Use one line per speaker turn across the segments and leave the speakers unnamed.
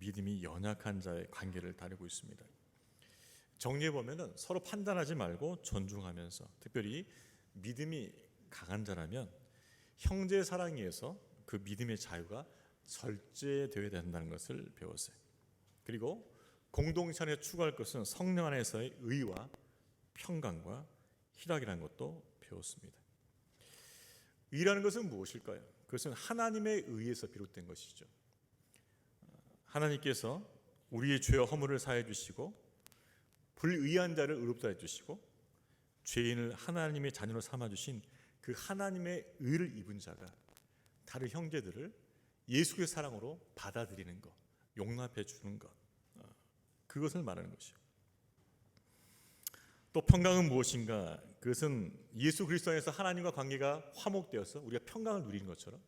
믿음이 연약한 자의 관계를 다루고 있습니다. 정리해보면 서로 판단하지 말고 존중하면서, 특별히 믿음이 강한 자라면 형제 사랑에 의해서 그 믿음의 자유가 절제되어야 된다는 것을 배웠어요. 그리고 공동체 안에 추구할 것은 성령 안에서의 의와 평강과 희락이라는 것도 배웠습니다. 의라는 것은 무엇일까요? 그것은 하나님의 의에서 비롯된 것이죠. 하나님께서 우리의 죄와 허물을 사해 주시고 불의한 자를 의롭다 해 주시고 죄인을 하나님의 자녀로 삼아 주신 그 하나님의 의를 입은 자가 다른 형제들을 예수의 사랑으로 받아들이는 것, 용납해 주는 것, 그것을 말하는 것이요. 또 평강은 무엇인가? 그것은 예수 그리스도 안에서 하나님과 관계가 화목되어서 우리가 평강을 누리는 것처럼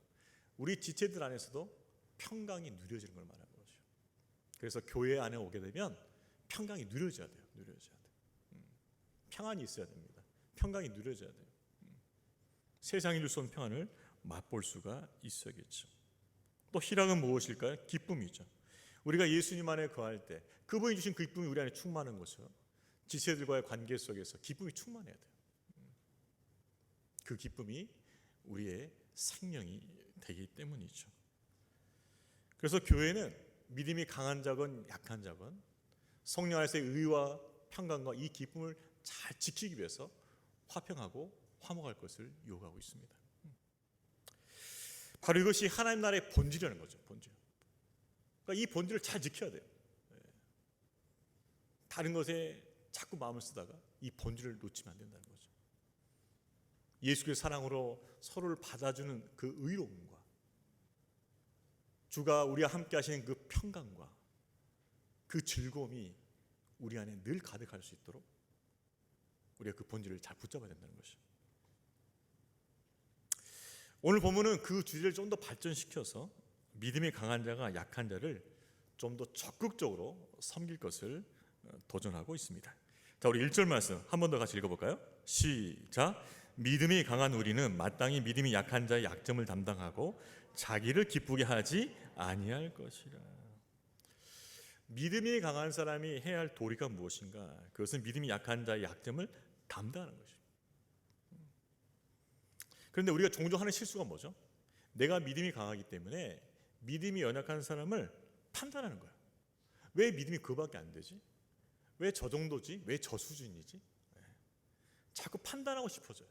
우리 지체들 안에서도 평강이 누려지는 걸 말하는 거죠. 그래서 교회 안에 오게 되면 평강이 누려져야 돼요. 누려져야 돼요. 평안이 있어야 됩니다. 평강이 누려져야 돼요. 세상이 줄 수 없는 평안을 맛볼 수가 있어야겠죠. 또 희락은 무엇일까요? 기쁨이죠. 우리가 예수님 안에 거할 때 그분이 주신 그 기쁨이 우리 안에 충만한 것처럼 지체들과의 관계 속에서 기쁨이 충만해야 돼요. 그 기쁨이 우리의 생명이 되기 때문이죠. 그래서 교회는 믿음이 강한 자건 약한 자건 성령 안에서의 의와 평강과 이 기쁨을 잘 지키기 위해서 화평하고 화목할 것을 요구하고 있습니다. 바로 이것이 하나님 나라의 본질이라는 거죠. 본질. 그러니까 이 본질을 잘 지켜야 돼요. 다른 것에 자꾸 마음을 쓰다가 이 본질을 놓치면 안 된다는 거죠. 예수의 사랑으로 서로를 받아주는 그 의로움과 주가 우리와 함께 하시는 그 평강과 그 즐거움이 우리 안에 늘 가득할 수 있도록 우리가 그 본질을 잘 붙잡아야 된다는 것이죠. 오늘 본문은 그 주제를 좀 더 발전시켜서 믿음이 강한 자가 약한 자를 좀 더 적극적으로 섬길 것을 도전하고 있습니다. 자, 우리 1절 말씀 한 번 더 같이 읽어볼까요? 시작. 믿음이 강한 우리는 마땅히 믿음이 약한 자의 약점을 담당하고 자기를 기쁘게 하지 아니할 것이라. 믿음이 강한 사람이 해야 할 도리가 무엇인가? 그것은 믿음이 약한 자의 약점을 담당하는 것입니다. 그런데 우리가 종종 하는 실수가 뭐죠? 내가 믿음이 강하기 때문에 믿음이 연약한 사람을 판단하는 거야. 왜 믿음이 그거밖에 안 되지? 왜 저 정도지? 왜 저 수준이지? 자꾸 판단하고 싶어져요.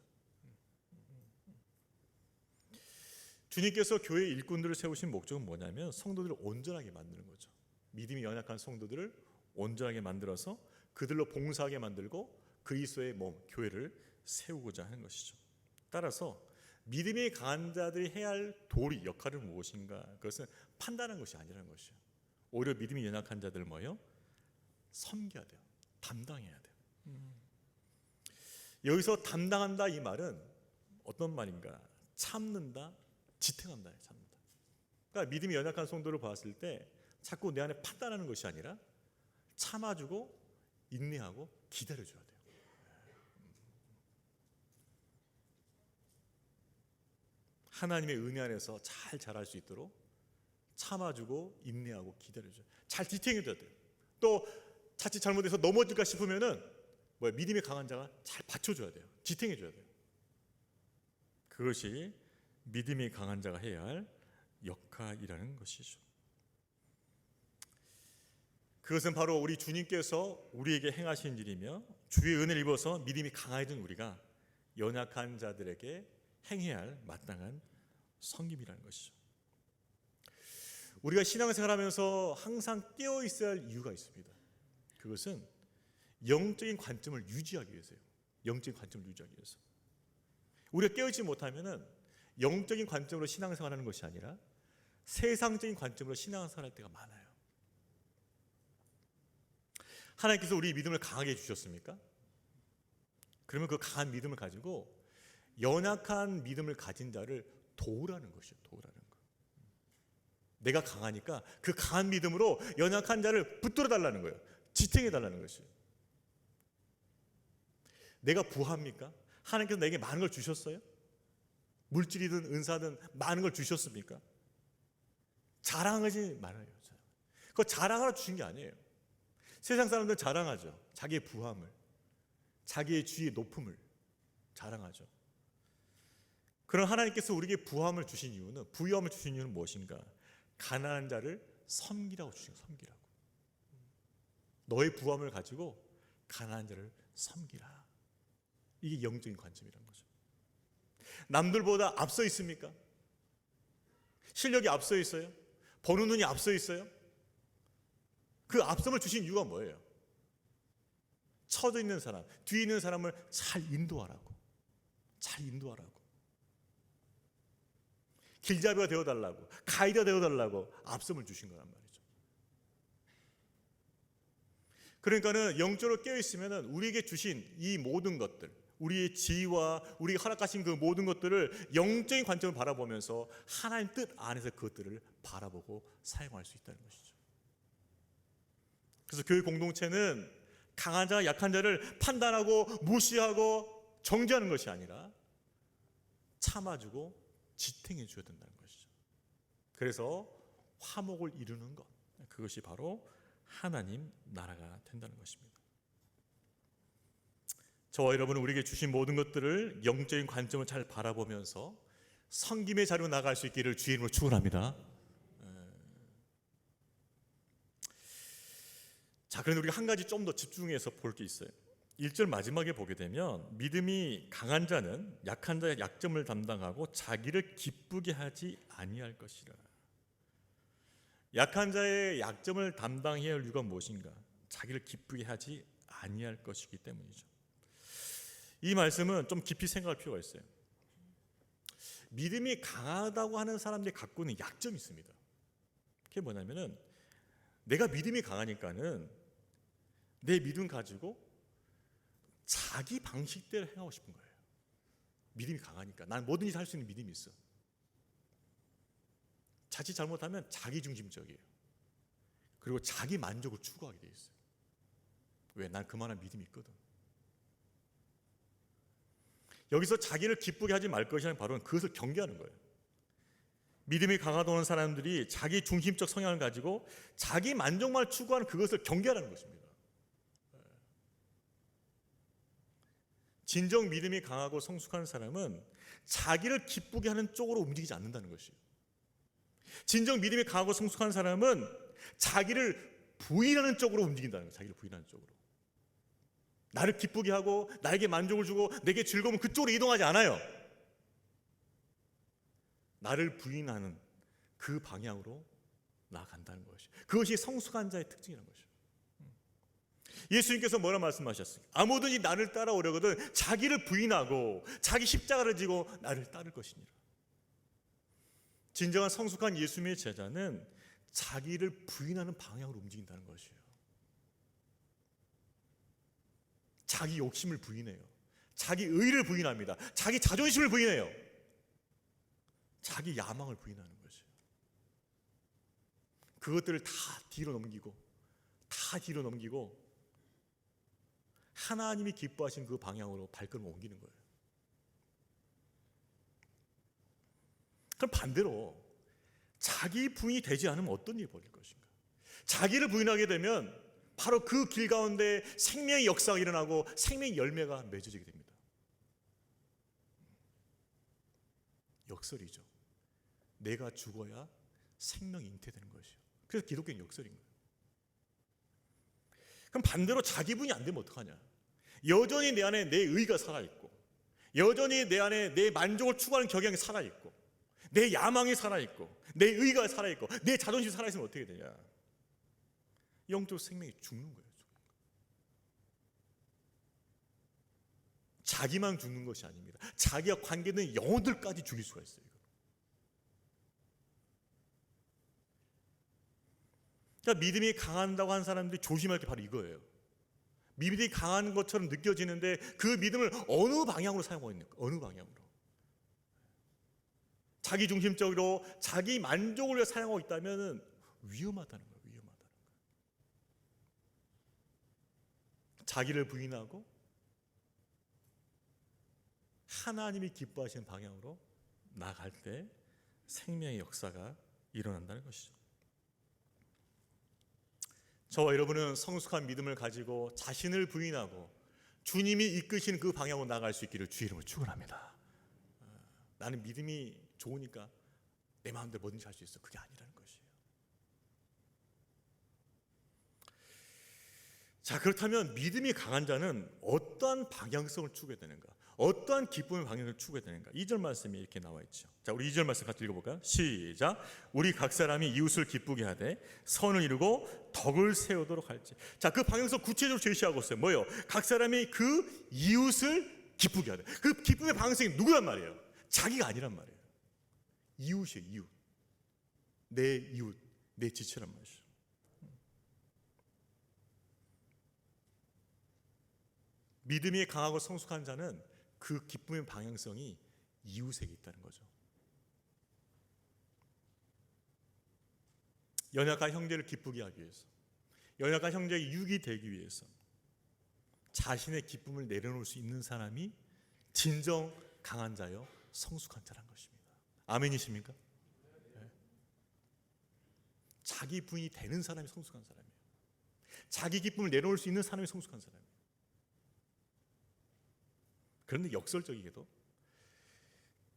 주님께서 교회 일꾼들을 세우신 목적은 뭐냐면 성도들을 온전하게 만드는 거죠. 믿음이 연약한 성도들을 온전하게 만들어서 그들로 봉사하게 만들고 그리스도의 몸, 교회를 세우고자 하는 것이죠. 따라서 믿음이 강한 자들이 해야 할 도리, 역할은 무엇인가? 그것은 판단하는 것이 아니라는 것이죠. 오히려 믿음이 연약한 자들을 뭐예요? 섬겨야 돼요. 담당해야 돼요. 여기서 담당한다 이 말은 어떤 말인가? 참는다, 지탱한다, 참는다. 그러니까 믿음이 연약한 성도를 봤을 때 자꾸 내 안에 판단하는 것이 아니라 참아주고 인내하고 기다려줘야 돼요. 하나님의 은혜 안에서 잘 자랄 수 있도록 참아주고 인내하고 기다려줘요. 잘 지탱해줘야 돼요. 또 자칫 잘못해서 넘어질까 싶으면은 믿음이 강한 자가 잘 받쳐줘야 돼요. 지탱해줘야 돼요. 그것이 믿음이 강한 자가 해야 할 역할이라는 것이죠. 그것은 바로 우리 주님께서 우리에게 행하신 일이며 주의 은혜를 입어서 믿음이 강해진 우리가 연약한 자들에게 행해야 할 마땅한 섬김이라는 것이죠. 우리가 신앙생활하면서 항상 깨어 있어야 할 이유가 있습니다. 그것은 영적인 관점을 유지하기 위해서요. 영적인 관점을 유지하기 위해서. 우리가 깨어있지 못하면은 영적인 관점으로 신앙생활하는 것이 아니라 세상적인 관점으로 신앙생활할 때가 많아요. 하나님께서 우리 믿음을 강하게 해주셨습니까? 그러면 그 강한 믿음을 가지고 연약한 믿음을 가진 자를 도우라는 것이죠. 도우라는 거. 내가 강하니까 그 강한 믿음으로 연약한 자를 붙들어 달라는 거예요. 지탱해 달라는 것이에요. 내가 부합니까? 하나님께서 내게 많은 걸 주셨어요? 물질이든 은사든 많은 걸 주셨습니까? 자랑하지 말아요. 그거 자랑하러 주신 게 아니에요. 세상 사람들은 자랑하죠. 자기의 부함을, 자기의 지위의 높음을 자랑하죠. 그런 하나님께서 우리에게 부함을 주신 이유는, 부유함을 주신 이유는 무엇인가? 가난한 자를 섬기라고 주신 거예요. 섬기라고. 너의 부함을 가지고 가난한 자를 섬기라. 이게 영적인 관점이라는 거죠. 남들보다 앞서 있습니까? 실력이 앞서 있어요? 보는 눈이 앞서 있어요? 그 앞섬을 주신 이유가 뭐예요? 처져 있는 사람, 뒤에 있는 사람을 잘 인도하라고. 잘 인도하라고. 길잡이가 되어달라고, 가이드가 되어달라고 앞섬을 주신 거란 말이죠. 그러니까는 영적으로 깨어있으면 우리에게 주신 이 모든 것들, 우리의 지위와 우리가 허락하신 그 모든 것들을 영적인 관점을 바라보면서 하나님 뜻 안에서 그것들을 바라보고 사용할 수 있다는 것이죠. 그래서 교회 공동체는 강한 자와 약한 자를 판단하고 무시하고 정죄하는 것이 아니라 참아주고 지탱해 줘야 된다는 것이죠. 그래서 화목을 이루는 것, 그것이 바로 하나님 나라가 된다는 것입니다. 저와 여러분은 우리에게 주신 모든 것들을 영적인 관점을 잘 바라보면서 섬김의 자리로 나아갈 수 있기를 주의 이름으로 축원합니다. 자, 그런데 우리가 한 가지 좀 더 집중해서 볼 게 있어요. 1절 마지막에 보게 되면 믿음이 강한 자는 약한 자의 약점을 담당하고 자기를 기쁘게 하지 아니할 것이라. 약한 자의 약점을 담당해야 할 이유가 무엇인가? 자기를 기쁘게 하지 아니할 것이기 때문이죠. 이 말씀은 좀 깊이 생각할 필요가 있어요. 믿음이 강하다고 하는 사람들이 갖고 있는 약점이 있습니다. 그게 뭐냐면은 내가 믿음이 강하니까는 내 믿음 가지고 자기 방식대로 행하고 싶은 거예요. 믿음이 강하니까. 난 뭐든지 할 수 있는 믿음이 있어. 자칫 잘못하면 자기중심적이에요. 그리고 자기 만족을 추구하게 돼 있어요. 왜? 난 그만한 믿음이 있거든. 여기서 자기를 기쁘게 하지 말 것이라는 바로 그것을 경계하는 거예요. 믿음이 강하다는 사람들이 자기 중심적 성향을 가지고 자기 만족만 추구하는 그것을 경계하라는 것입니다. 진정 믿음이 강하고 성숙한 사람은 자기를 기쁘게 하는 쪽으로 움직이지 않는다는 것이에요. 진정 믿음이 강하고 성숙한 사람은 자기를 부인하는 쪽으로 움직인다는 거예요. 자기를 부인하는 쪽으로. 나를 기쁘게 하고 나에게 만족을 주고 내게 즐거움을 그쪽으로 이동하지 않아요. 나를 부인하는 그 방향으로 나아간다는 것이, 그것이 성숙한 자의 특징이라는 것이죠. 예수님께서 뭐라 말씀하셨어요? 아무든지 나를 따라오려거든 자기를 부인하고 자기 십자가를 지고 나를 따를 것이니라. 진정한 성숙한 예수님의 제자는 자기를 부인하는 방향으로 움직인다는 것이에요. 자기 욕심을 부인해요. 자기 의를 부인합니다. 자기 자존심을 부인해요. 자기 야망을 부인하는 것이에요. 그것들을 다 뒤로 넘기고 하나님이 기뻐하신 그 방향으로 발걸음을 옮기는 거예요. 그럼 반대로 자기 부인이 되지 않으면 어떤 일이 벌일 것인가? 자기를 부인하게 되면 바로 그 길 가운데 생명의 역사가 일어나고 생명의 열매가 맺어지게 됩니다. 역설이죠. 내가 죽어야 생명이 잉태되는 것이요. 그래서 기독교는 역설인 거예요. 그럼 반대로 자기 부인이 안 되면 어떡하냐? 여전히 내 안에 내 의가 살아있고, 여전히 내 안에 내 만족을 추구하는 경향이 살아있고, 내 야망이 살아있고, 내 의가 살아있고, 내 자존심이 살아있으면 어떻게 되냐? 영적 생명이 죽는 거예요. 자기만 죽는 것이 아닙니다. 자기와 관계된 영혼들까지 죽일 수가 있어요. 그러니까 믿음이 강한다고 하는 사람들이 조심할 게 바로 이거예요. 믿음이 강한 것처럼 느껴지는데 그 믿음을 어느 방향으로 사용하고 있는 거, 어느 방향으로. 자기 중심적으로 자기 만족을 위해 사용하고 있다면 위험하다는 거예요. 위험하다는 거예요. 자기를 부인하고 하나님이 기뻐하시는 방향으로 나아갈 때 생명의 역사가 일어난다는 것이죠. 저와 여러분은 성숙한 믿음을 가지고 자신을 부인하고 주님이 이끄신 그 방향으로 나아갈 수 있기를 주의 이름으로 축원합니다. 나는 믿음이 좋으니까 내 마음대로 뭐든지 할 수 있어. 그게 아니라는 것이에요. 자, 그렇다면 믿음이 강한 자는 어떠한 방향성을 추구해야 되는가? 어떠한 기쁨의 방향을 추구해야 되는가? 2절 말씀이 이렇게 나와 있죠. 자, 우리 2절 말씀 같이 읽어볼까요? 시작. 우리 각 사람이 이웃을 기쁘게 하되 선을 이루고 덕을 세우도록 할지. 자, 그 방향성 구체적으로 제시하고 있어요. 뭐예요? 각 사람이 그 이웃을 기쁘게 하되. 그 기쁨의 방향성이 누구란 말이에요? 자기가 아니란 말이에요. 이웃이에요. 이웃. 내 이웃, 내 지체란 말이죠. 믿음이 강하고 성숙한 자는 그 기쁨의 방향성이 이웃에게 있다는 거죠. 연약한 형제를 기쁘게 하기 위해서, 연약한 형제의 유익이 되기 위해서 자신의 기쁨을 내려놓을 수 있는 사람이 진정 강한 자요 성숙한 자란 것입니다. 아멘이십니까? 네. 자기 부인이 되는 사람이 성숙한 사람이에요. 자기 기쁨을 내려놓을 수 있는 사람이 성숙한 사람이에요. 그런데 역설적이게도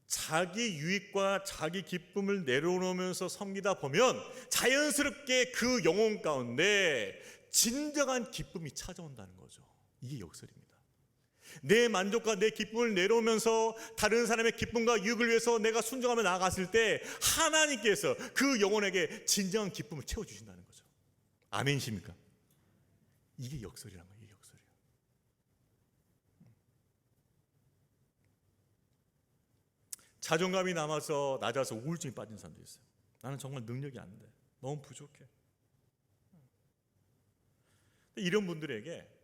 자기 유익과 자기 기쁨을 내려놓으면서 섬기다 보면 자연스럽게 그 영혼 가운데 진정한 기쁨이 찾아온다는 거죠. 이게 역설입니다. 내 만족과 내 기쁨을 내려오면서 다른 사람의 기쁨과 유익을 위해서 내가 순종하며 나아갔을 때 하나님께서 그 영혼에게 진정한 기쁨을 채워주신다는 거죠. 아멘이십니까? 이게 역설이란 거예요. 이게 역설이에요. 자존감이 낮아서 우울증에 빠진 사람도 있어요. 나는 정말 능력이 안 돼. 너무 부족해. 이런 분들에게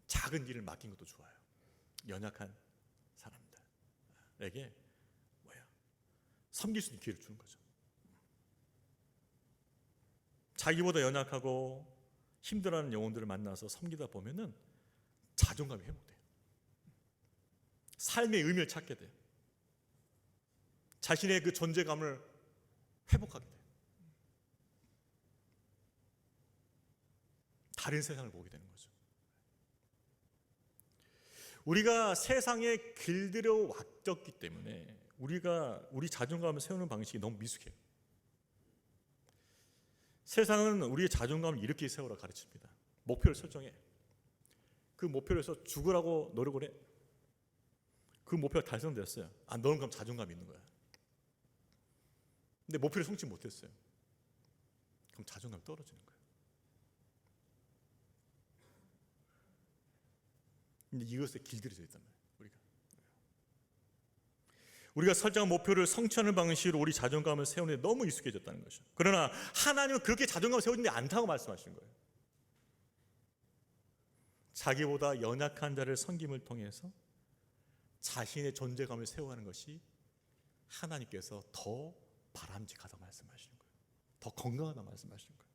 작은 일을 맡긴 것도 좋아요. 연약한 사람들에게 섬길 수 있는 기회를 주는 거죠. 자기보다 연약하고 힘들어하는 영혼들을 만나서 섬기다 보면은 자존감이 회복돼요. 삶의 의미를 찾게 돼요. 자신의 그 존재감을 회복하게 돼요. 다른 세상을 보게 되는 거죠. 우리가 세상에 길들여 왔기 때문에 우리 자존감을 세우는 방식이 너무 미숙해요. 세상은 우리의 자존감을 이렇게 세우라 가르칩니다. 목표를 설정해. 그 목표를 해서 죽으라고 노력을 해. 그 목표가 달성됐어요. 너는 그럼 자존감이 있는 거야. 근데 목표를 성취 못했어요. 그럼 자존감이 떨어지는 거예요. 근데 이것에 길들여져 있단 말이에요. 우리가 설정한 목표를 성취하는 방식으로 우리 자존감을 세우는 데 너무 익숙해졌다는 것이죠. 그러나 하나님은 그렇게 자존감을 세우는데 않다고 말씀하시는 거예요. 자기보다 연약한 자를 섬김을 통해서 자신의 존재감을 세워가는 것이 하나님께서 더 바람직하다고 말씀하시는 거예요. 더 건강하다고 말씀하시는 거예요.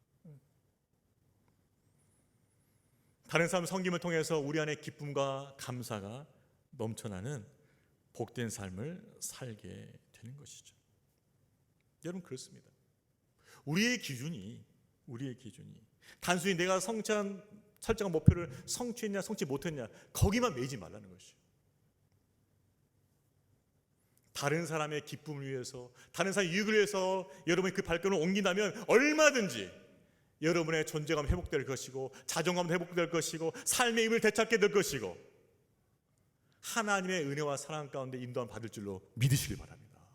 다른 사람 섬김을 통해서 우리 안에 기쁨과 감사가 넘쳐나는 복된 삶을 살게 되는 것이죠. 여러분 그렇습니다. 우리의 기준이 단순히 내가 설정한 목표를 성취했냐 성취 못했냐 거기만 매이지 말라는 것이죠. 다른 사람의 기쁨을 위해서, 다른 사람의 유익을 위해서 여러분이 그 발걸음을 옮긴다면 얼마든지 여러분의 존재감 회복될 것이고 자존감 회복될 것이고 삶의 의미를 되찾게 될 것이고 하나님의 은혜와 사랑 가운데 인도함 받을 줄로 믿으시길 바랍니다.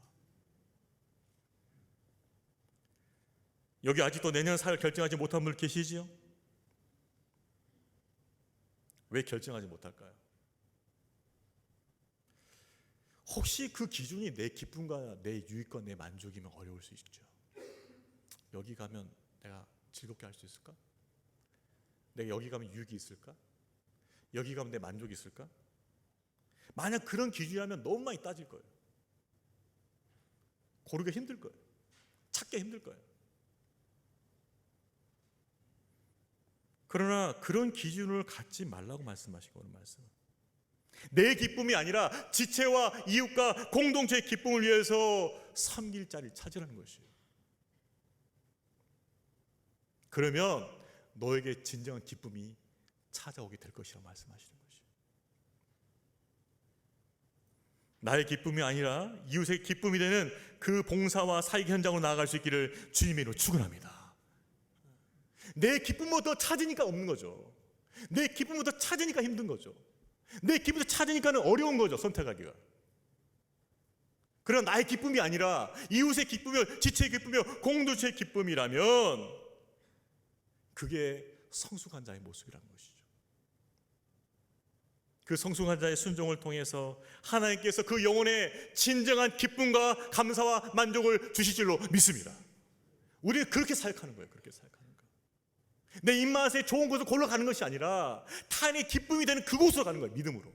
여기 아직도 내년 살 결정하지 못한 분 계시지요? 왜 결정하지 못할까요? 혹시 그 기준이 내 기쁨과 내 유익과 내 만족이면 어려울 수 있죠. 여기 가면 내가 즐겁게 할 수 있을까? 내가 여기 가면 유익이 있을까? 여기 가면 내 만족이 있을까? 만약 그런 기준이라면 너무 많이 따질 거예요. 고르기 힘들 거예요. 찾기 힘들 거예요. 그러나 그런 기준을 갖지 말라고 말씀하시고 오는 말씀. 내 기쁨이 아니라 지체와 이웃과 공동체의 기쁨을 위해서 섬길 자리를 찾으라는 것이에요. 그러면 너에게 진정한 기쁨이 찾아오게 될 것이라고 말씀하시는 것이죠. 나의 기쁨이 아니라 이웃의 기쁨이 되는 그 봉사와 사역 현장으로 나아갈 수 있기를 주님의 이름으로 축원합니다. 내 기쁨부터 찾으니까 없는 거죠. 내 기쁨부터 찾으니까 힘든 거죠. 내 기쁨부터 찾으니까는 어려운 거죠, 선택하기가. 그러나 나의 기쁨이 아니라 이웃의 기쁨이요, 지체의 기쁨이요, 공동체의 기쁨이라면 그게 성숙한 자의 모습이라는 것이죠. 그 성숙한 자의 순종을 통해서 하나님께서 그 영혼에 진정한 기쁨과 감사와 만족을 주실 줄로 믿습니다. 우리는 그렇게 사역하는 거예요. 그렇게 사역하는 거예요. 내 입맛에 좋은 곳을 골라 가는 것이 아니라 타인의 기쁨이 되는 그곳으로 가는 거예요. 믿음으로.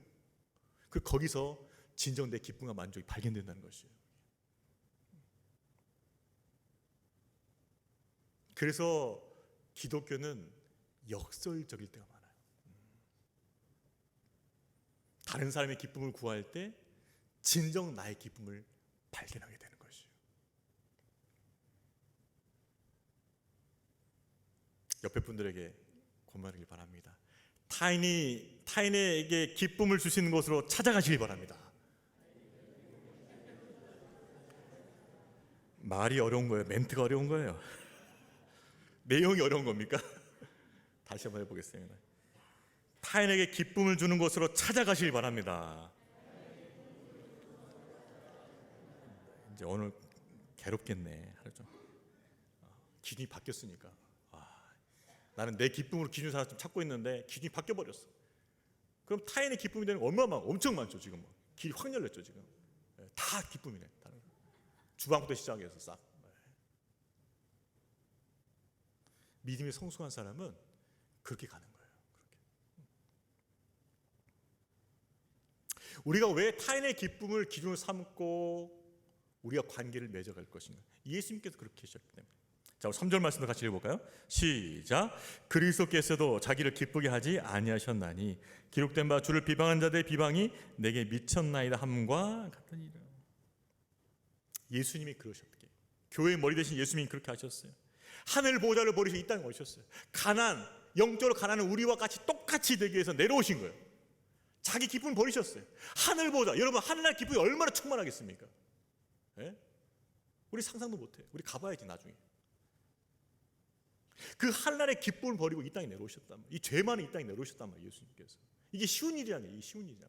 그 거기서 진정 내 기쁨과 만족이 발견된다는 것이에요. 그래서 기독교는 역설적일 때가 많아요. 다른 사람의 기쁨을 구할 때 진정 나의 기쁨을 발견하게 되는 것이에요. 옆에 분들에게 권면하길 바랍니다. 타인에게 기쁨을 주시는 곳으로 찾아가시길 바랍니다. 말이 어려운 거예요? 멘트가 어려운 거예요? 내용이 어려운 겁니까? 다시 한번 해보겠습니다. 타인에게 기쁨을 주는 곳으로 찾아가시길 바랍니다. 이제 오늘 괴롭겠네. 하루 좀 기준이 바뀌었으니까. 나는 내 기쁨으로 기준 하나 좀 찾고 있는데 기준이 바뀌어 버렸어. 그럼 타인의 기쁨이 되는 거 얼마나 엄청 많죠. 지금 길이 확 열렸죠. 지금 다 기쁨이네. 주방부터 시작해서 싹. 믿음이 성숙한 사람은 그렇게 가는 거예요. 그렇게. 우리가 왜 타인의 기쁨을 기준으로 삼고 우리가 관계를 맺어갈 것인가? 예수님께서 그렇게 하셨기 때문에. 자, 3절 말씀도 같이 읽어볼까요? 시작. 그리스도께서도 자기를 기쁘게 하지 아니하셨나니 기록된 바 주를 비방한 자들의 비방이 내게 미쳤나이다 함과 같으니라. 예수님이 그러셨기에 교회의 머리 대신 예수님이 그렇게 하셨어요. 하늘 보좌를 버리셔 이 땅에 오셨어요. 가난, 영적으로 가난한 우리와 같이 똑같이 되기 위해서 내려오신 거예요. 자기 기쁨을 버리셨어요. 하늘 보좌, 여러분 하늘날 기쁨이 얼마나 충만하겠습니까? 예? 우리 상상도 못해요. 우리 가봐야지 나중에. 그 하늘날의 기쁨을 버리고 이 땅에 내려오셨단 말이에요. 이 죄 많은 이 땅에 내려오셨단 말이에요. 예수님께서. 이게 쉬운 일이 아니에요. 이게 쉬운 일이야.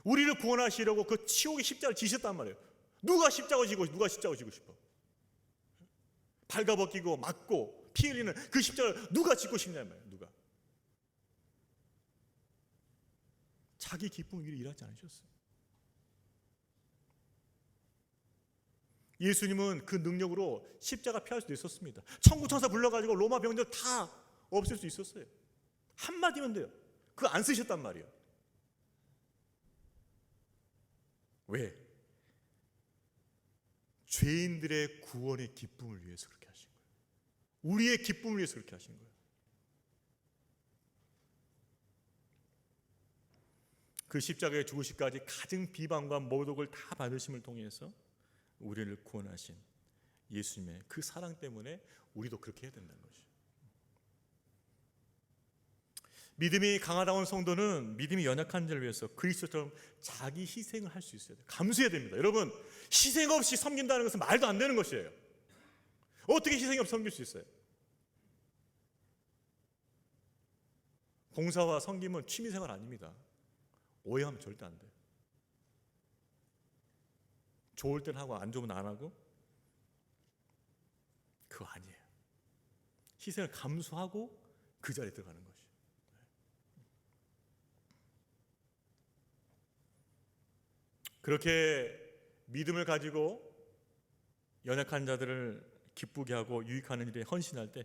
우리를 구원하시려고 그 치욕의 십자가를 지셨단 말이에요. 누가 십자가 지고 싶어? 발가벗기고 맞고 피 흘리는 그 십자가를 누가 짓고 싶냐는 말이에요. 누가? 자기 기쁨을 위해 일하지 않으셨어요. 예수님은 그 능력으로 십자가 피할 수도 있었습니다. 천구천사 불러가지고 로마 병들 다 없앨 수 있었어요. 한마디면 돼요. 그거 안 쓰셨단 말이에요. 왜? 죄인들의 구원의 기쁨을 위해서 그렇게 하신 거예요. 우리의 기쁨을 위해서 그렇게 하신 거예요. 그 십자가에 죽으시기까지 가증 비방과 모독을 다 받으심을 통해서 우리를 구원하신 예수님의 그 사랑 때문에 우리도 그렇게 해야 된다는 거죠. 믿음이 강하다운 성도는 믿음이 연약한 자를 위해서 그리스도처럼 자기 희생을 할 수 있어야 돼요. 감수해야 됩니다. 여러분, 희생 없이 섬긴다는 것은 말도 안 되는 것이에요. 어떻게 희생 없이 섬길 수 있어요? 봉사와 섬김은 취미생활 아닙니다. 오해하면 절대 안 돼요. 좋을 땐 하고 안 좋으면 안 하고 그거 아니에요. 희생을 감수하고 그 자리에 들어가는 것이. 그렇게 믿음을 가지고 연약한 자들을 기쁘게 하고 유익하는 일에 헌신할 때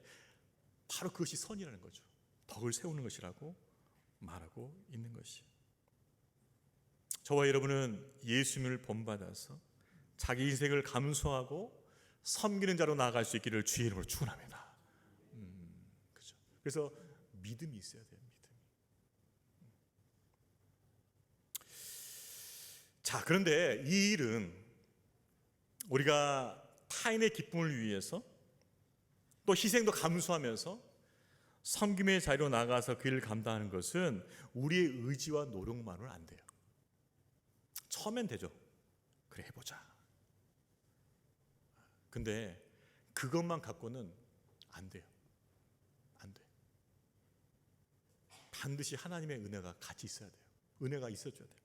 바로 그것이 선이라는 거죠. 덕을 세우는 것이라고 말하고 있는 것이. 저와 여러분은 예수님을 본받아서 자기 인생을 감수하고 섬기는 자로 나아갈 수 있기를 주의 이름으로 축원합니다. 그렇죠. 그래서 믿음이 있어야 돼요. 믿음. 자, 그런데 이 일은 우리가 타인의 기쁨을 위해서 또 희생도 감수하면서 섬김의 자리로 나가서 그 일을 감당하는 것은 우리의 의지와 노력만으로는 안 돼요. 처음엔 되죠. 그래 해보자. 근데 그것만 갖고는 안 돼요. 안 돼. 반드시 하나님의 은혜가 같이 있어야 돼요. 은혜가 있어줘야 돼요.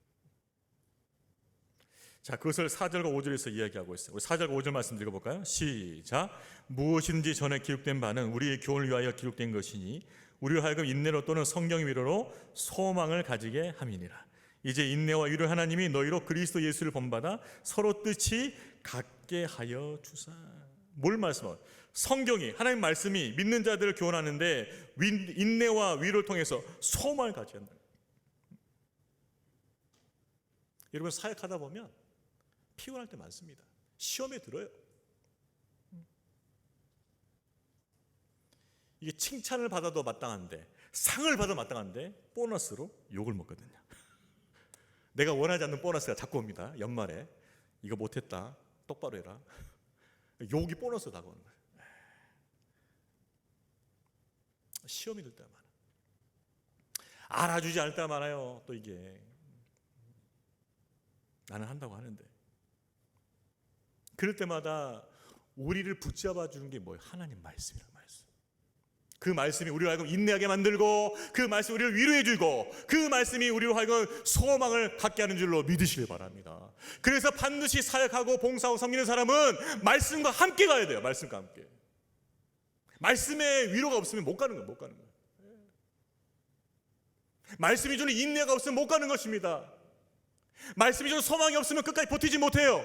자, 그것을 4절과 5절에서 이야기하고 있어요. 우리 4절과 5절 말씀 읽어볼까요? 시작. 무엇이든지 전에 기록된 바는 우리의 교훈을 위하여 기록된 것이니 우리로 하여금 인내로 또는 성경 위로로 소망을 가지게 함이니라. 이제 인내와 위로 하나님이 너희로 그리스도 예수를 본받아 서로 뜻이 같게 하여 주사. 뭘 말씀하세요? 성경이, 하나님 말씀이 믿는 자들을 교훈하는데 인내와 위로를 통해서 소망을 가져야 한다. 여러분, 사역하다 보면 피곤할 때 많습니다. 시험에 들어요. 이게 칭찬을 받아도 마땅한데, 상을 받아도 마땅한데 보너스로 욕을 먹거든요. 내가 원하지 않는 보너스가 자꾸 옵니다. 연말에 이거 못했다, 똑바로 해라. 욕이 보너스 다가오는 거예요. 시험이 들 때가 많아요. 알아주지 않을 때가 많아요. 또 이게 나는 한다고 하는데, 그럴 때마다 우리를 붙잡아 주는 게 뭐예요? 하나님 말씀이라는 말씀. 그 말씀이 우리를 하여금 인내하게 만들고, 그 말씀이 우리를 위로해 주고, 그 말씀이 우리로 하여금 소망을 갖게 하는 줄로 믿으시길 바랍니다. 그래서 반드시 사역하고 봉사하고 섬기는 사람은 말씀과 함께 가야 돼요. 말씀과 함께. 말씀에 위로가 없으면 못 가는 거예요. 못 가는 거예요. 말씀이 주는 인내가 없으면 못 가는 것입니다. 말씀이 주는 소망이 없으면 끝까지 버티지 못해요.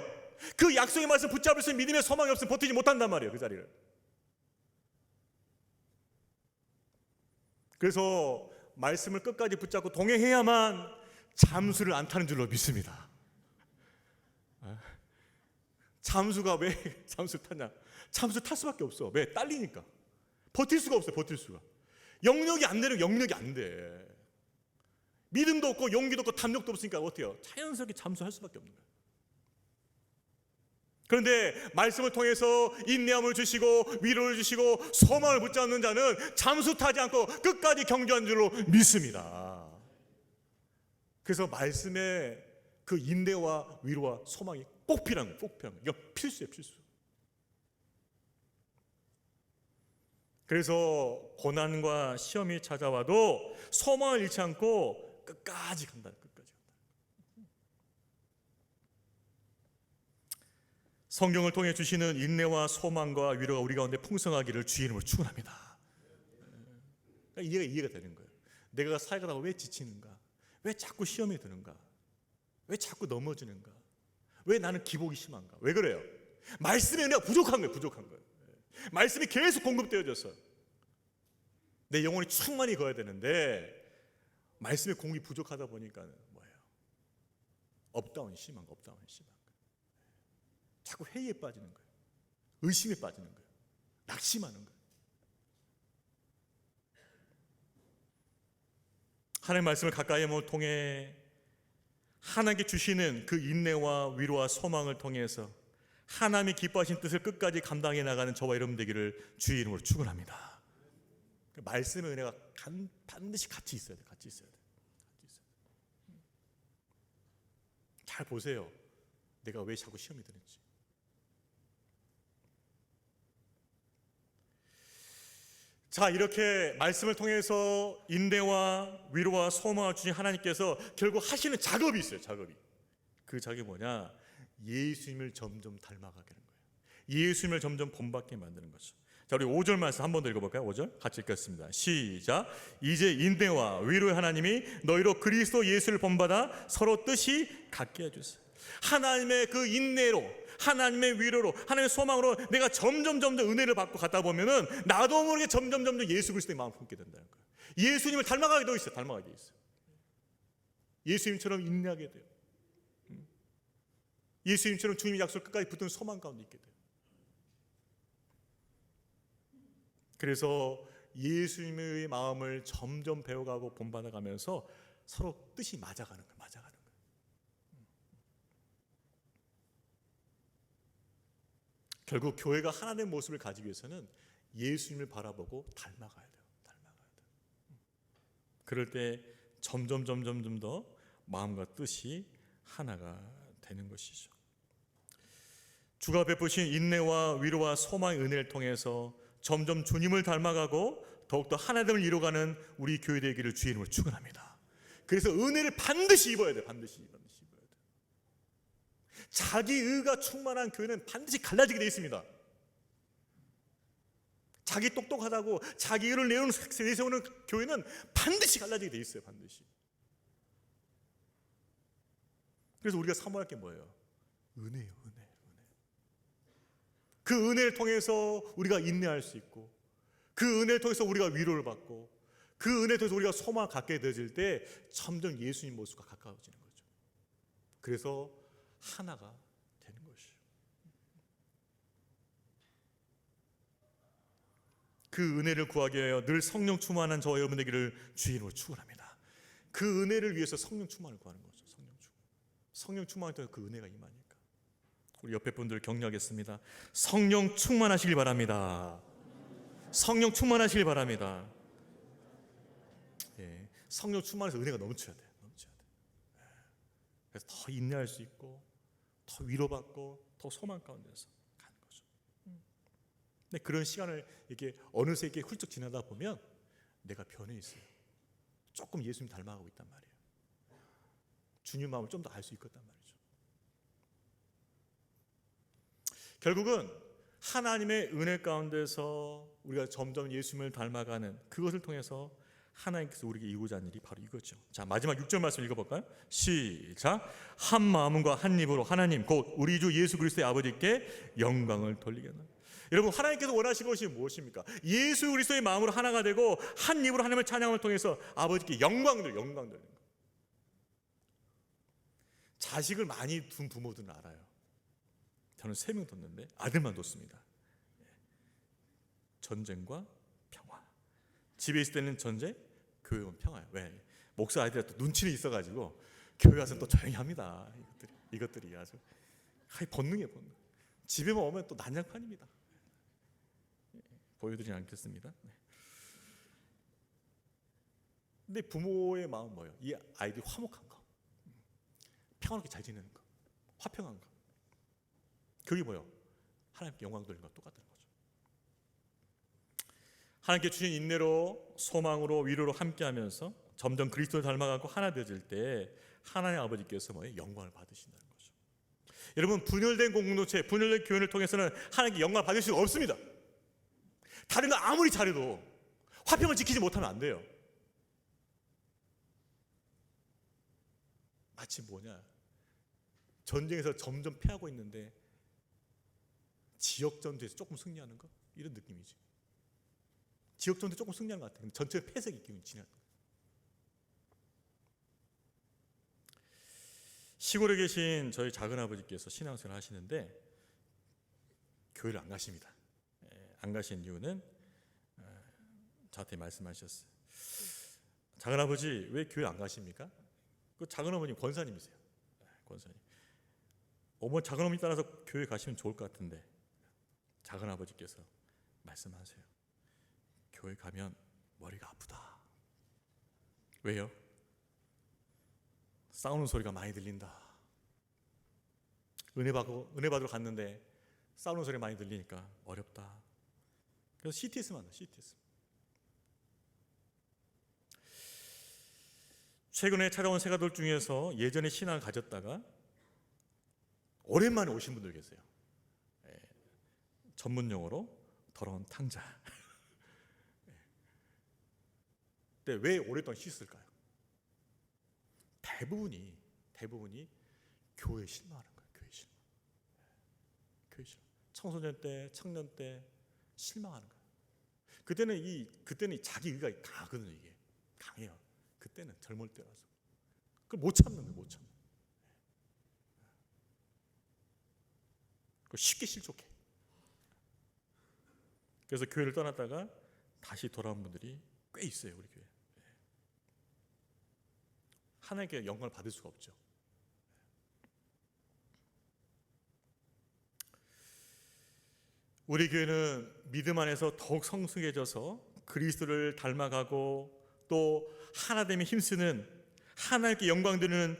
그 약속의 말씀 붙잡을 수 있는 믿음의 소망이 없으면 버티지 못한단 말이에요. 그 자리를. 그래서 말씀을 끝까지 붙잡고 동행해야만 잠수를 안 타는 줄로 믿습니다. 잠수가 왜 잠수를 타냐? 잠수 탈 수밖에 없어. 왜? 딸리니까. 버틸 수가 없어요. 버틸 수가. 영역이 안 되는, 영역이 안 돼. 믿음도 없고 용기도 없고 담력도 없으니까 어때요? 자연스럽게 잠수할 수밖에 없는 거예요. 그런데 말씀을 통해서 인내함을 주시고 위로를 주시고 소망을 붙잡는 자는 잠수 타지 않고 끝까지 경주한 줄로 믿습니다. 그래서 말씀에 그 인내와 위로와 소망이 꼭 필요한 거예요. 꼭 필요한 거예요. 이거 필수예요. 필수. 그래서 고난과 시험이 찾아와도 소망을 잃지 않고 끝까지 간다. 끝까지 간다. 성경을 통해 주시는 인내와 소망과 위로가 우리 가운데 풍성하기를 주의 이름으로 축원합니다. 이해가 되는 거예요. 내가 살다가 왜 지치는가? 왜 자꾸 시험에 드는가? 왜 자꾸 넘어지는가? 왜 나는 기복이 심한가? 왜 그래요? 말씀의 은혜가 부족한 거예요. 부족한 거예요. 말씀이 계속 공급되어져서 내 영혼이 충만히 거야 되는데 말씀의 공급이 부족하다 보니까 뭐예요? 업다운이 심한 거, 업다운이 심한 거. 자꾸 회의에 빠지는 거예요. 의심에 빠지는 거예요. 낙심하는 거예요. 하나님의 말씀을 가까이 통해 하나님께 주시는 그 인내와 위로와 소망을 통해서 하나님이 기뻐하신 뜻을 끝까지 감당해 나가는 저와 여러분 되기를 주의 이름으로 축원합니다. 말씀의 은혜가 반드시 같이 있어야 돼. 같이 있어야 돼. 잘 보세요. 내가 왜 자꾸 시험이 드는지. 자, 이렇게 말씀을 통해서 인내와 위로와 소망을 주신 하나님께서 결국 하시는 작업이 있어요. 작업이. 그 작업이 뭐냐? 예수님을 점점 닮아가게 하는 거예요. 예수님을 점점 본받게 만드는 거죠. 자, 우리 5절 말씀 한 번 더 읽어볼까요? 5절 같이 읽겠습니다. 시작. 이제 인내와 위로의 하나님이 너희로 그리스도 예수를 본받아 서로 뜻이 같게 해주세요. 하나님의 그 인내로, 하나님의 위로로, 하나님의 소망으로 내가 점점 은혜를 받고 가다 보면은 나도 모르게 점점 예수 그리스도의 마음을 품게 된다는 거예요. 예수님을 닮아가게 되어 있어요. 닮아가게 되어 있어요. 예수님처럼 인내하게 돼요. 예수님처럼 주님의 약속을 끝까지 붙드는 소망 가운데 있게 돼요. 그래서 예수님의 마음을 점점 배워가고 본받아가면서 서로 뜻이 맞아가는 거예요. 맞아가는 거예요. 결국 교회가 하나된 모습을 가지기 위해서는 예수님을 바라보고 닮아가야 돼요. 닮아가야 돼요. 그럴 때 점점 더 마음과 뜻이 하나가 되는 것이죠. 주가 베푸신 인내와 위로와 소망의 은혜를 통해서 점점 주님을 닮아가고 더욱더 하나됨을 이루어가는 우리 교회 되기를 주의 이름으로 축원합니다. 그래서 은혜를 반드시 입어야 돼. 반드시 입어야 돼. 자기 의가 충만한 교회는 반드시 갈라지게 되어 있습니다. 자기 똑똑하다고 자기 의를 내세우는 교회는 반드시 갈라지게 되어 있어요. 반드시. 그래서 우리가 사모할 게 뭐예요? 은혜예요. 은혜. 그 은혜를 통해서 우리가 인내할 수 있고, 그 은혜를 통해서 우리가 위로를 받고, 그 은혜를 통해서 우리가 소망을 갖게 되어질 때 점점 예수님 모습과 가까워지는 거죠. 그래서 하나가 되는 것이죠. 그 은혜를 구하기 위하여 늘 성령 충만한 저와 여러분 되기를 주의 이름으로 축원합니다. 그 은혜를 위해서 성령 충만을 구하는 거죠. 성령 충만할 때 그 은혜가 임하니까. 우리 옆에 분들 격려하겠습니다. 성령 충만하시길 바랍니다. 성령 충만하시길 바랍니다. 예, 성령 충만해서 은혜가 넘쳐야 돼요. 그래서 더 인내할 수 있고, 더 위로받고, 더 소망 가운데서 가는 거죠. 근데 그런 시간을 이렇게 어느새 이렇게 훌쩍 지나다 보면 내가 변해 있어요. 조금 예수님 닮아가고 있단 말이에요. 주님 마음을 좀 더 알 수 있겠단 말이죠. 결국은 하나님의 은혜 가운데서 우리가 점점 예수님을 닮아가는 그것을 통해서 하나님께서 우리에게 이루고자 하는 일이 바로 이거죠. 자, 마지막 6절 말씀 읽어볼까요? 시작. 한 마음과 한 입으로 하나님 곧 우리 주 예수 그리스도의 아버지께 영광을 돌리겠나이다. 여러분, 하나님께서 원하시는 것이 무엇입니까? 예수 그리스도의 마음으로 하나가 되고 한 입으로 하나님을 찬양함을 통해서 아버지께 영광 돌리는 거. 자식을 많이 둔 부모들은 알아요. 저는 3명 뒀는데 아들만 뒀습니다. 전쟁과 평화. 집에 있을 때는 전쟁, 교회 오면 평화예요. 왜? 목사 아이들이 또 눈치는 있어가지고 교회 와서 또 조용히 합니다. 이것들이 아주 본능이에요. 본능. 집에만 오면 또 난장판입니다. 보여드리지 않겠습니다. 근데 부모의 마음은 뭐예요? 이 아이들이 화목한 거, 평화롭게 잘 지내는 거, 화평한 거. 그게 뭐예요? 하나님께 영광 돌리는 것 똑같은 거죠. 하나님께 주신 인내로, 소망으로, 위로로 함께하면서 점점 그리스도를 닮아가고 하나 되어질 때 하나님 아버지께서 뭐예요? 영광을 받으신다는 거죠. 여러분, 분열된 공동체, 분열된 교회를 통해서는 하나님께 영광을 받을 수가 없습니다. 다른 거 아무리 잘해도 화평을 지키지 못하면 안 돼요. 마치 뭐냐, 전쟁에서 점점 패하고 있는데 지역전투에서 조금 승리하는 거, 이런 느낌이지. 지역전투에 조금 승리하는 것 같아요. 전체 패색이 기운이 지나는 거예요. 시골에 계신 저희 작은아버지께서 신앙생활 하시는데 교회를 안 가십니다. 안 가신 이유는 저한테 말씀하셨어요. 작은아버지 왜 교회 안 가십니까? 그 작은어머님 권사님이세요. 권사님. 작은어머니 따라서 교회 가시면 좋을 것 같은데 작은아버지께서 말씀하세요. 교회 가면 머리가 아프다. 왜요? 싸우는 소리가 많이 들린다. 은혜 받으러 갔는데 싸우는 소리 많이 들리니까 어렵다. 그래서 CTS만 한다. CTS. 최근에 찾아온 새가들 중에서 예전에 신앙을 가졌다가 오랜만에 오신 분들 계세요. 전문 용어로 더러운 탕자. 근데 왜 오랫동안 씻을까요? 대부분이 교회에 실망하는 거예요. 교회 실망. 청소년 때, 청년 때 실망하는 거예요. 그때는 자기 의가 강하거든요. 이게 강해요. 그때는 젊을 때라서 그걸 못 참는 거예요. 못 참는. 쉽게 실족해. 그래서 교회를 떠났다가 다시 돌아온 분들이 꽤 있어요. 우리 교회. 하나님께 영광을 받을 수가 없죠. 우리 교회는 믿음 안에서 더욱 성숙해져서 그리스도를 닮아가고 또 하나됨에 힘쓰는 하나님께 영광 드리는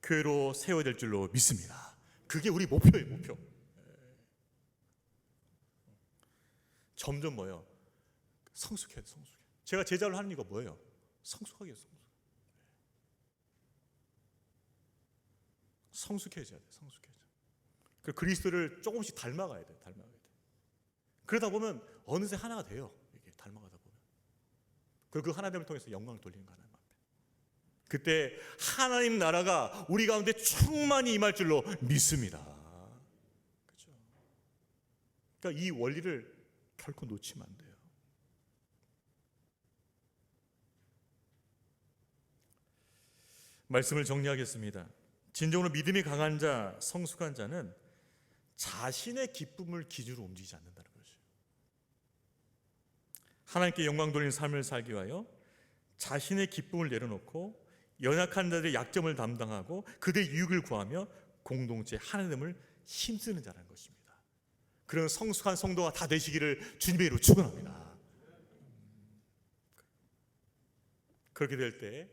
교회로 세워질 줄로 믿습니다. 그게 우리 목표예요, 목표. 점점 뭐예요? 성숙해야 돼, 성숙해. 제가 제자로 하는 이유가 뭐예요? 성숙하게 해요, 성숙해져야 돼, 성숙해져. 그 그리스도를 조금씩 닮아가야 돼, 닮아가야 돼. 그러다 보면 어느새 하나가 돼요. 이게 닮아가다 보면. 그리고 그 하나됨을 통해서 영광을 돌리는 거 하나님 앞에. 그때 하나님 나라가 우리 가운데 충만히 임할 줄로 믿습니다. 그렇죠? 그러니까 이 원리를 결코 놓치면 안 돼요. 말씀을 정리하겠습니다. 진정으로 믿음이 강한 자, 성숙한 자는 자신의 기쁨을 기준으로 움직이지 않는다는 것이에요. 하나님께 영광 돌리는 삶을 살기 위하여 자신의 기쁨을 내려놓고 연약한 자들의 약점을 담당하고 그들의 유익을 구하며 공동체 하나됨을 힘쓰는 자라는 것입니다. 그런 성숙한 성도가 다 되시기를 주님의 이름으로 축원합니다. 그렇게 될 때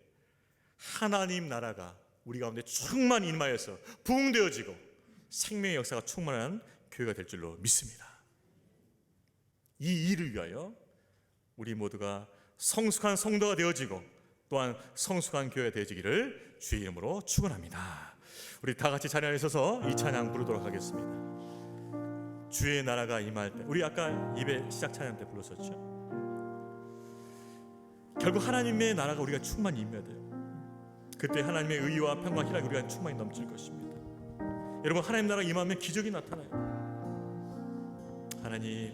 하나님 나라가 우리 가운데 충만히 임하여서 부흥되어지고 생명의 역사가 충만한 교회가 될 줄로 믿습니다. 이 일을 위하여 우리 모두가 성숙한 성도가 되어지고 또한 성숙한 교회가 되어지기를 주의 이름으로 축원합니다. 우리 다 같이 자리에 서서 이 찬양 부르도록 하겠습니다. 주의 나라가 임할 때, 우리 아까 예배 시작 찬양 때 불렀었죠. 결국 하나님의 나라가 우리가 충만히 임해야 돼요. 그때 하나님의 의와 평강, 희락이 우리가 충만히 넘칠 것입니다. 여러분, 하나님 나라가 임하면 기적이 나타나요. 하나님,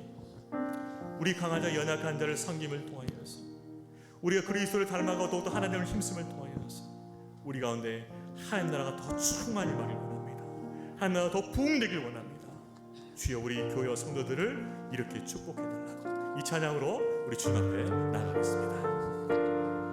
우리 강한 자, 연약한 자를 섬김을 통하여서 우리가 그리스도를 닮아가고 또 하나님을 힘쓰음을 통하여서 우리 가운데 하나님 나라가 더 충만히 임하길 원합니다. 하나님 나라가 더 부흥되길 원합니다. 주여, 우리 교회와 성도들을 이렇게 축복해달라고 이 찬양으로 우리 주님 앞에 나가겠습니다.